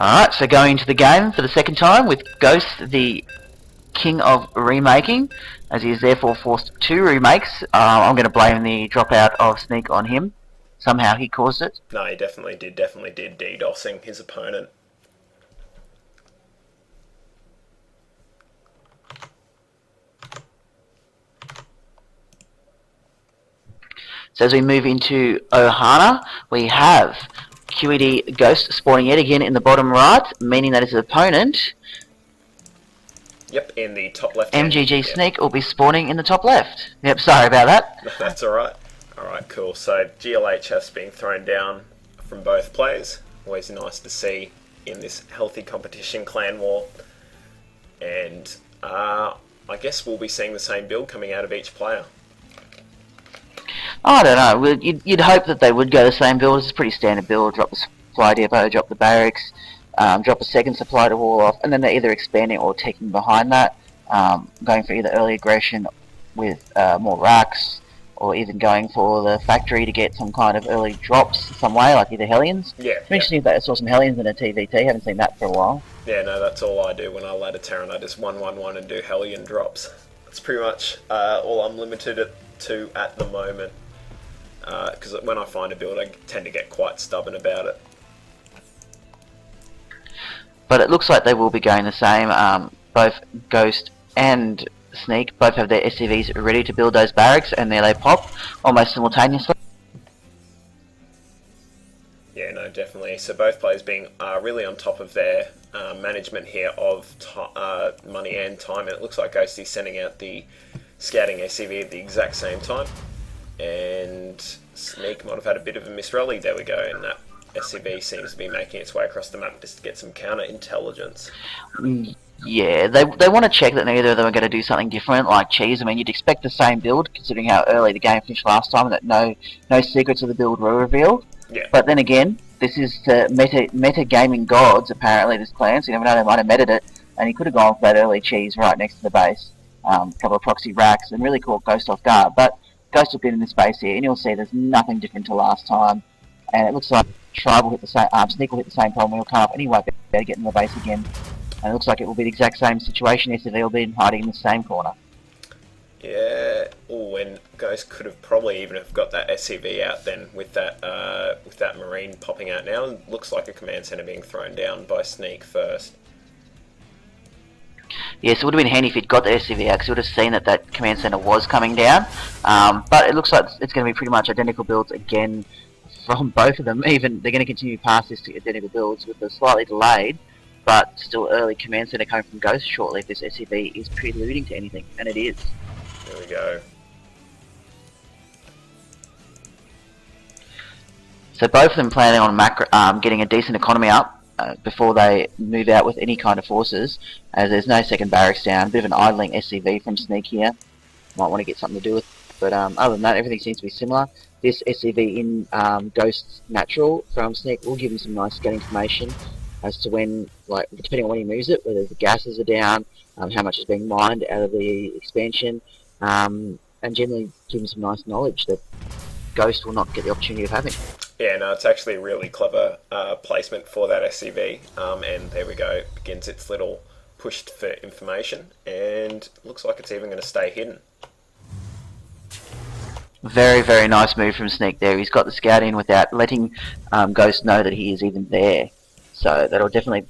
Alright, so going into the game for the second time with Ghost, the king of remaking, as he is therefore forced 2 remakes. I'm going to blame the dropout of Sneak on him. Somehow he caused it. No, he definitely did DDoSing his opponent. So as we move into Ohana, we have QED.Goste spawning yet again in the bottom right, meaning that his opponent, Yep, in the top left. mGG.Sneak, will be spawning in the top left. Yep, sorry about that. No, that's alright. Alright, cool. So GLHF's being thrown down from both players. Always nice to see in this healthy competition clan war. And I guess we'll be seeing the same build coming out of each player. I don't know. You'd hope that they would go the same build. It's a pretty standard build. Drop the supply depot, drop the barracks, drop a second supply to wall off, and then they're either expanding or taking behind that, going for either early aggression with more racks, or even going for the factory to get some kind of early drops some way, like either Hellions. Yeah. It's interesting that I saw some Hellions in a TVT. Haven't seen that for a while. Yeah, no, that's all I do when I ladder Terran. I just 1-1-1 and do Hellion drops. That's pretty much all I'm limited to at the moment. Because when I find a build, I tend to get quite stubborn about it. But it looks like they will be going the same. Both Ghost and Sneak both have their SCVs ready to build those barracks, and there they pop almost simultaneously. Yeah, no, definitely. So both players being really on top of their management here of money and time, and it looks like Ghost is sending out the scouting SCV at the exact same time. And Sneak might have had a bit of a misrally. There we go, and that SCV seems to be making its way across the map just to get some counter intelligence. Yeah, they want to check that neither of them are going to do something different, like Cheese. I mean, you'd expect the same build, considering how early the game finished last time, and that no secrets of the build were revealed. Yeah. But then again, this is the meta gaming gods, apparently, this clan, so you never know, they might have meted it, and he could have gone for that early Cheese right next to the base, a couple of proxy racks, and really caught Ghost off guard. But Ghost will be in this base here, and you'll see there's nothing different to last time, and it looks like Tribe will hit the same, Sneak will hit the same problem, he'll come up, and he won't be able to get in the base again. And it looks like it will be the exact same situation. SCV will be hiding in the same corner. Yeah. Oh, and Ghost could have probably even have got that SCV out then with that Marine popping out now. It looks like a command center being thrown down by Sneak first. Yes, it would have been handy if he'd got the SCV out, because he would have seen that that command center was coming down. But it looks like it's going to be pretty much identical builds again from both of them. Even they're going to continue past this to identical builds with a slightly delayed, but still early command center coming from Ghost shortly if this SCV is preluding to anything, and it is. There we go. So both of them planning on getting a decent economy up before they move out with any kind of forces, as there's no second barracks down. A bit of an idling SCV from Sneak here. Might want to get something to do with it. But other than that, everything seems to be similar. This SCV in Ghost's natural from Sneak will give him some nice scout information as to when, like, depending on when he moves it, whether the gases are down, how much is being mined out of the expansion, and generally give him some nice knowledge that Ghost will not get the opportunity of having. Yeah, no, it's actually a really clever placement for that SCV, and there we go, begins its little push for information, and looks like it's even going to stay hidden. Very, very nice move from Sneak there. He's got the scout in without letting Ghost know that he is even there. So that'll definitely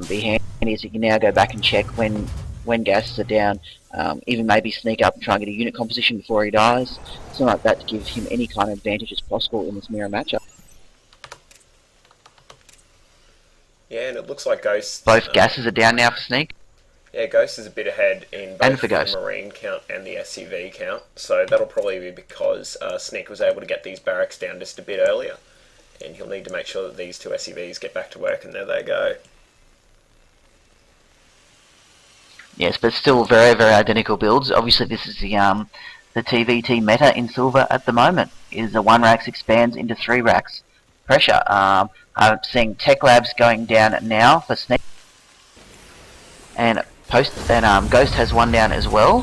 be handy, as you can now go back and check when gases are down, even maybe sneak up and try and get a unit composition before he dies, something like that, to give him any kind of advantage as possible in this mirror matchup. Yeah, and it looks like Ghost... Both gases are down now for Sneak. Yeah, Ghost is a bit ahead in both the Marine count and the SCV count, so that'll probably be because Sneak was able to get these barracks down just a bit earlier, and he'll need to make sure that these two SCVs get back to work, and there they go. Yes, but still very, very identical builds. Obviously, this is the TVT meta in Silver at the moment, is the 1 racks expands into 3 racks pressure. I'm seeing Tech Labs going down now for Sneak, and Ghost has 1 down as well.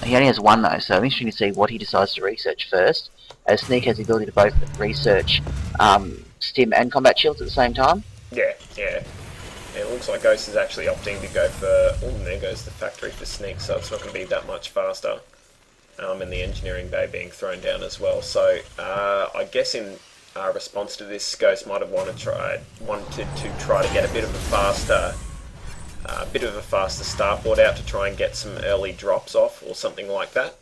He only has 1 though, so interesting to see what he decides to research first, as Sneak has the ability to both research Stim and Combat Shields at the same time. Yeah, yeah. looks like Ghost is actually opting to go for... Oh, there goes the factory for Sneak, so it's not going to be that much faster. And the engineering bay being thrown down as well. So I guess in response to this, Ghost might have wanted to try to get a bit of a faster start board out to try and get some early drops off or something like that.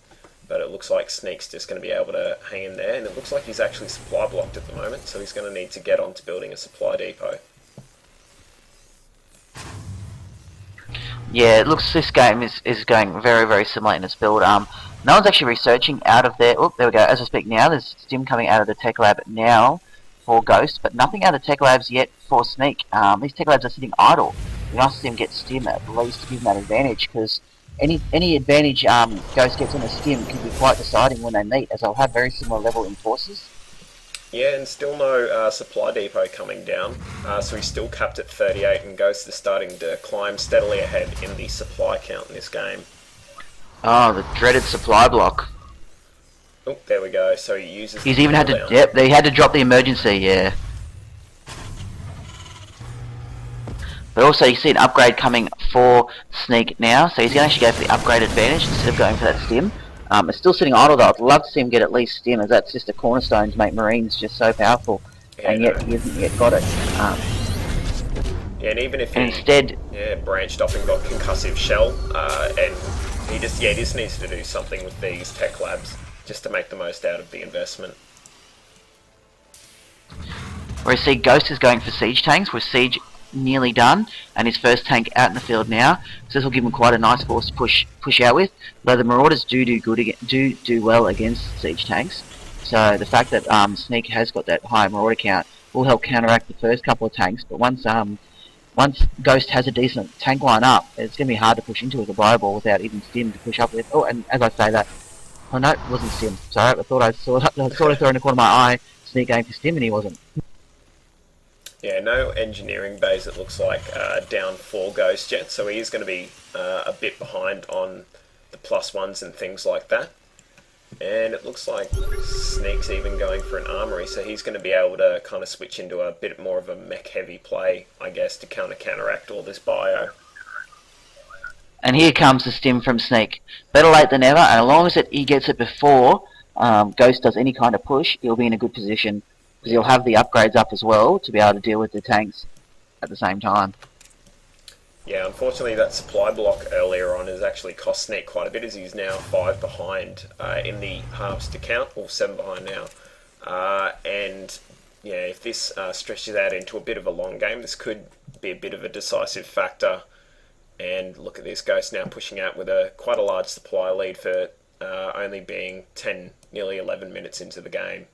But it looks like Sneak's just going to be able to hang in there, and it looks like he's actually supply blocked at the moment, so he's going to need to get on to building a supply depot. Yeah, it looks this game is going very, very similar in its build. No one's actually researching out of there. Oh, there we go. As I speak now, there's stim coming out of the tech lab now for Ghost, but nothing out of the tech labs yet for Sneak. These tech labs are sitting idle. It'd be nice to see him get stim at least to give him that advantage, because any advantage Ghost gets on a stim can be quite deciding when they meet, as they'll have very similar level in forces. Yeah, and still no supply depot coming down, so he's still capped at 38, and Ghost is starting to climb steadily ahead in the supply count in this game. Oh, the dreaded supply block. Oh, there we go. So he uses. He's even had to. Yep, they had to drop the emergency. Yeah. But also, you see an upgrade coming for Sneak now, so he's going to actually go for the upgrade advantage instead of going for that stim. It's still sitting idle though. I'd love to see him get at least stim, as that's just a cornerstone to make Marines just so powerful. Yeah, and yet he hasn't yet got it. Yeah, and even if he instead branched off and got concussive shell, and he just needs to do something with these tech labs just to make the most out of the investment. Whereas see, Ghost is going for siege tanks, with siege nearly done, and his first tank out in the field now, so this will give him quite a nice force to push out with. Though the Marauders do well against siege tanks, so the fact that Sneak has got that high Marauder count will help counteract the first couple of tanks. But once Ghost has a decent tank line up, it's going to be hard to push into with a Bioball without even stim to push up with. Oh, and as I say that, oh no, it wasn't stim. Sorry, I thought I saw in the corner of my eye Sneak going for stim, and he wasn't. Yeah, no engineering bays, it looks like, down for Ghost yet, so he is going to be a bit behind on the +1s and things like that. And it looks like Sneak's even going for an armory, so he's going to be able to kind of switch into a bit more of a mech-heavy play, I guess, to counteract all this bio. And here comes the stim from Sneak. Better late than never, and as long as he gets it before Ghost does any kind of push, he'll be in a good position, because he'll have the upgrades up as well to be able to deal with the tanks at the same time. Yeah, unfortunately that supply block earlier on has actually cost Sneak quite a bit, as he's now 5 behind in the halves to count, or 7 behind now. And yeah, if this stretches out into a bit of a long game, this could be a bit of a decisive factor. And look at this, Ghost now pushing out with quite a large supply lead for only being 10, nearly 11 minutes into the game.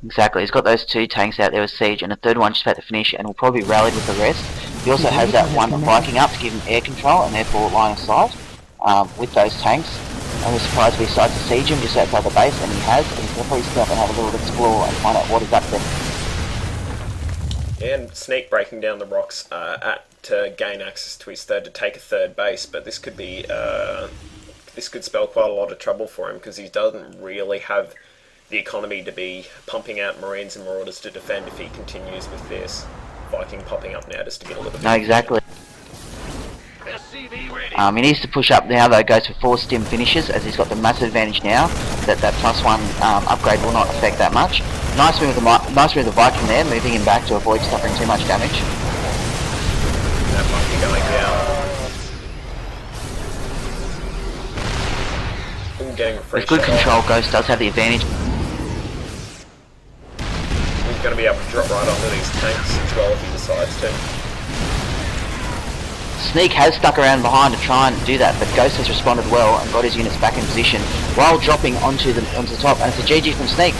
Exactly, he's got those 2 tanks out there with siege, and a third one just about to finish, and will probably rally with the rest. He also has that one Viking up to give him air control and therefore line of sight with those tanks. I was surprised if he decides to siege him just outside the base, and he has, and he's going to probably stop and have a little explore and find out what is up there. And Sneak breaking down the rocks to gain access to his third, to take a third base, but this could be this could spell quite a lot of trouble for him, because he doesn't really have the economy to be pumping out Marines and Marauders to defend if he continues with this. Viking popping up now just to get a little bit. No, exactly. He needs to push up now though, goes for 4 stim finishes, as he's got the massive advantage now that +1 upgrade will not affect that much. Nice move with the Viking there, moving him back to avoid suffering too much damage. That might be going down. Ooh, getting a free With good shot control, off. Ghost does have the advantage. He's going to be able to drop right onto these tanks as well if he decides to. Sneak has stuck around behind to try and do that, but Ghost has responded well and got his units back in position while dropping onto the top, and it's a GG from Sneak.